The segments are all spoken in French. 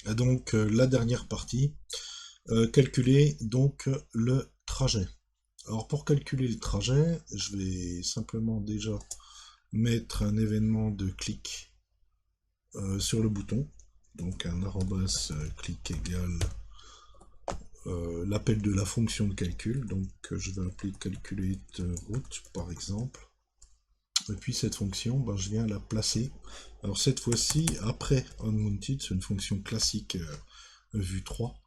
Et donc la dernière partie, calculer donc le trajet. Alors pour calculer le trajet, je vais simplement déjà mettre un événement de clic sur le bouton. Donc un arrobas clic égale l'appel de la fonction de calcul. Donc je vais appeler calculate route par exemple. Et puis cette fonction, ben, je viens la placer. Alors cette fois-ci, après onMounted, c'est une fonction classique vue 3.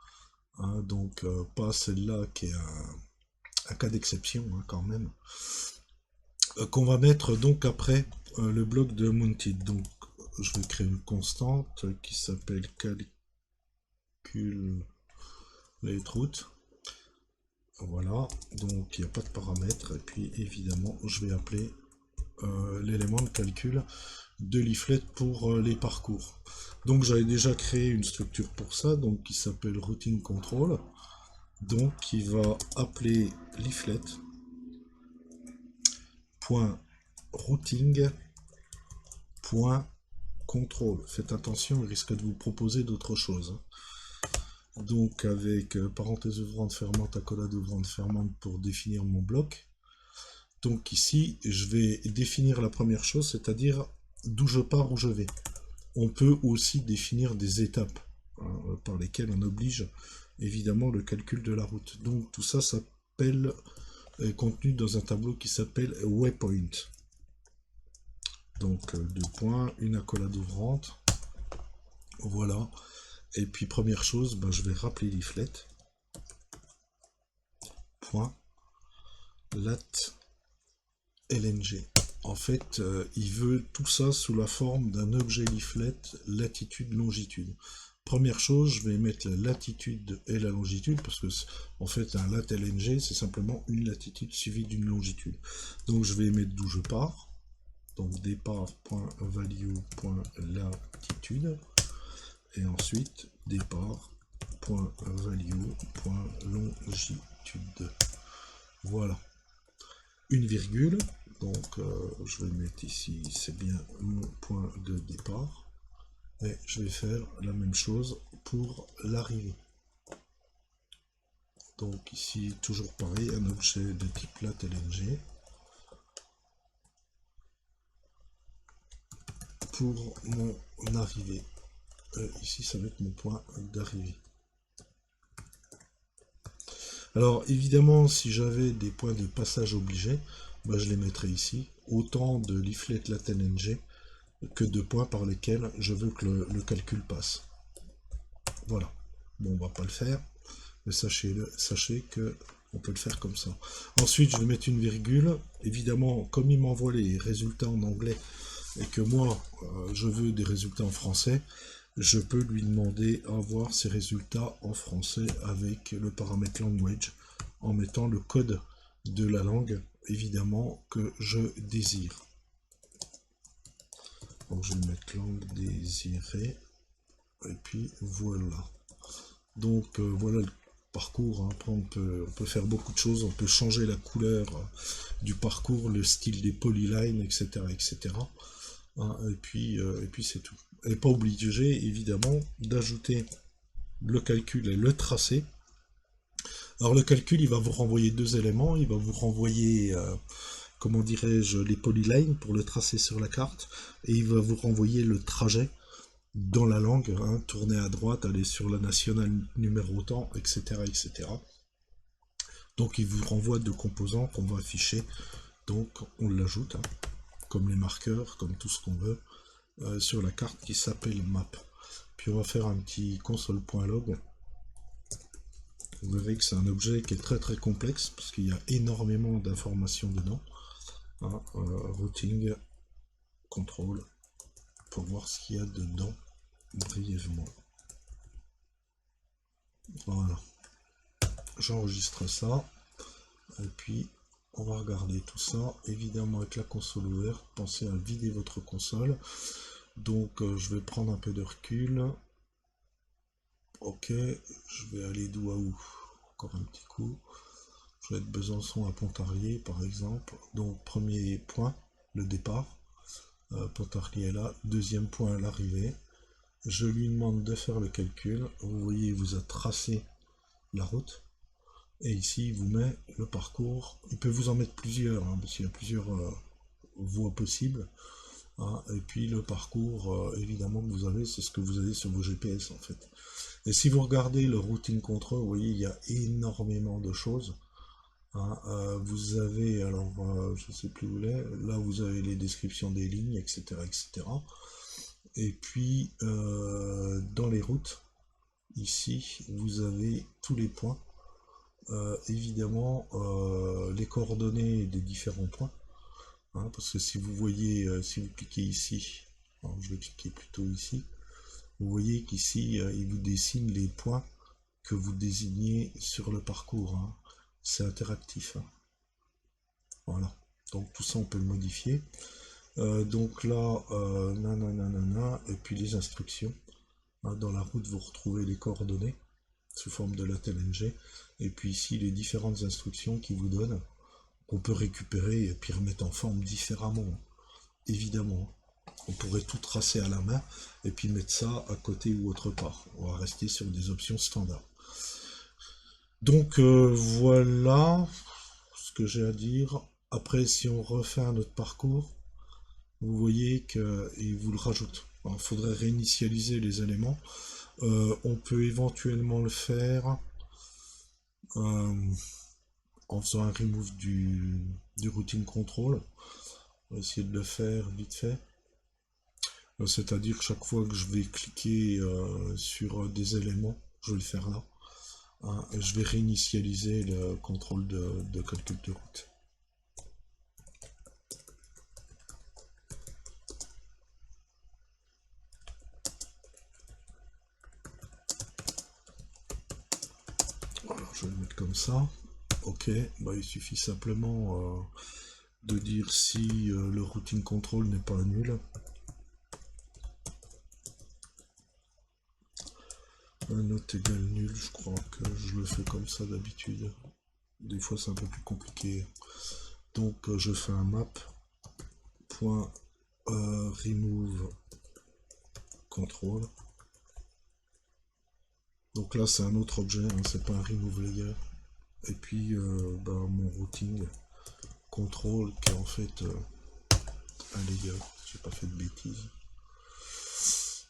Hein, donc pas celle-là qui est un cas d'exception hein, quand même. Qu'on va mettre donc après le bloc de Mounted. Donc je vais créer une constante qui s'appelle calcul route. Voilà, donc il n'y a pas de paramètres. Et puis évidemment, je vais appeler l'élément de calcul de leaflet pour les parcours. Donc j'avais déjà créé une structure pour ça, donc qui s'appelle routing control. Donc qui va appeler leaflet routing control. Faites attention, il risque de vous proposer d'autres choses. Donc avec parenthèse ouvrante fermante, accolade ouvrante fermante pour définir mon bloc. Donc ici, je vais définir la première chose, c'est-à-dire d'où je pars, où je vais. On peut aussi définir des étapes hein, par lesquelles on oblige évidemment le calcul de la route. Donc tout ça s'appelle contenu dans un tableau qui s'appelle waypoint. Donc deux points, une accolade ouvrante. Voilà. Et puis première chose, ben, je vais rappeler leaflet. Point lat lng. En fait, il veut tout ça sous la forme d'un objet leaflet latitude-longitude. Première chose, je vais mettre la latitude et la longitude, parce que en fait, un lat lng, c'est simplement une latitude suivie d'une longitude. Donc je vais mettre d'où je pars. Donc départ.value.latitude. Et ensuite, départ.value.longitude. Voilà. Une virgule. Donc je vais mettre ici, c'est bien mon point de départ. Et je vais faire la même chose pour l'arrivée. Donc ici, toujours pareil, un objet de type lat.lng. Pour mon arrivée. Ici, ça va être mon point d'arrivée. Alors évidemment, si j'avais des points de passage obligés, bah, je les mettrais ici. Autant de leaflet lat.lng que de points par lesquels je veux que le calcul passe. Voilà. Bon, on va pas le faire, mais sachez que on peut le faire comme ça. Ensuite, je vais mettre une virgule. Évidemment, comme il m'envoie les résultats en anglais et que moi, je veux des résultats en français, je peux lui demander à avoir ces résultats en français avec le paramètre language en mettant le code de la langue, évidemment, que je désire. Donc je vais mettre langue désirée. Et puis voilà. Donc voilà le parcours. Hein. Après, on peut faire beaucoup de choses. On peut changer la couleur du parcours, le style des polylines, etc. etc. Hein. Et puis c'est tout. Et pas obligé, évidemment, d'ajouter le calcul et le tracé. Alors le calcul, il va vous renvoyer deux éléments. Il va vous renvoyer, comment dirais-je, les polylines pour le tracer sur la carte. Et il va vous renvoyer le trajet dans la langue, hein, tourner à droite, aller sur la nationale numéro tant, etc., etc. Donc il vous renvoie deux composants qu'on va afficher. Donc on l'ajoute, hein, comme les marqueurs, comme tout ce qu'on veut, sur la carte qui s'appelle map. Puis on va faire un petit console.log. Vous verrez que c'est un objet qui est très très complexe parce qu'il y a énormément d'informations dedans. Hein, routing, control, pour voir ce qu'il y a dedans brièvement. Voilà. J'enregistre ça. Et puis, on va regarder tout ça. Évidemment, avec la console ouverte, pensez à vider votre console. Donc, je vais prendre un peu de recul. Ok, je vais aller d'où à où? Encore un petit coup. Je vais être Besançon à Pontarlier, par exemple. Donc, premier point, le départ. Pontarlier est là. Deuxième point, l'arrivée. Je lui demande de faire le calcul. Vous voyez, il vous a tracé la route. Et ici, il vous met le parcours. Il peut vous en mettre plusieurs, hein, parce qu'il y a plusieurs voies possibles. Hein. Et puis le parcours, évidemment, que vous avez, c'est ce que vous avez sur vos GPS, en fait. Et si vous regardez le routing control, vous voyez, il y a énormément de choses. Hein. Vous avez, alors, je ne sais plus où il est, là, vous avez les descriptions des lignes, etc., etc. Et puis, dans les routes, ici, vous avez tous les points. Évidemment, les coordonnées des différents points. Hein, parce que si vous voyez, si vous cliquez ici, alors je vais cliquer plutôt ici, vous voyez qu'ici, il vous dessine les points que vous désignez sur le parcours. Hein. C'est interactif. Hein. Voilà. Donc tout ça, on peut le modifier. Donc là, nanana, et puis les instructions. Hein, dans la route, vous retrouvez les coordonnées sous forme de LaTeX-ng. Et puis ici, les différentes instructions qui vous donnent, qu'on peut récupérer et puis remettre en forme différemment. Évidemment. On pourrait tout tracer à la main et puis mettre ça à côté ou autre part. On va rester sur des options standards. Donc voilà ce que j'ai à dire. Après, si on refait un autre parcours, vous voyez qu'il vous le rajoute. Il faudrait réinitialiser les éléments. On peut éventuellement le faire en faisant un remove du routing control. On va essayer de le faire vite fait. C'est-à-dire que chaque fois que je vais cliquer sur des éléments, je vais le faire là. Hein, et je vais réinitialiser le contrôle de calcul de route. Voilà, je vais le mettre comme ça. Ok, bah, il suffit simplement de dire si le routing control n'est pas nul. Un note égale nul, je crois que je le fais comme ça d'habitude. Des fois c'est un peu plus compliqué. Donc je fais un map.remove control. Donc là c'est un autre objet, hein, c'est pas un remove layer. Et puis mon routing control qui est en fait un layer. J'ai pas fait de bêtises.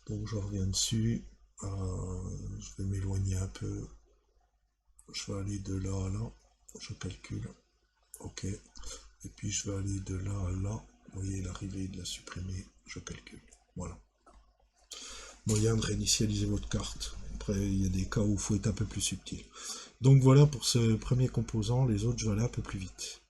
Donc je reviens dessus. Je vais m'éloigner un peu. Je vais aller de là à là. Je calcule. Ok. Et puis je vais aller de là à là. Vous voyez l'arrivée, de la supprimer. Je calcule. Voilà. Moyen de réinitialiser votre carte. Après, il y a des cas où il faut être un peu plus subtil. Donc voilà pour ce premier composant. Les autres, je vais aller un peu plus vite.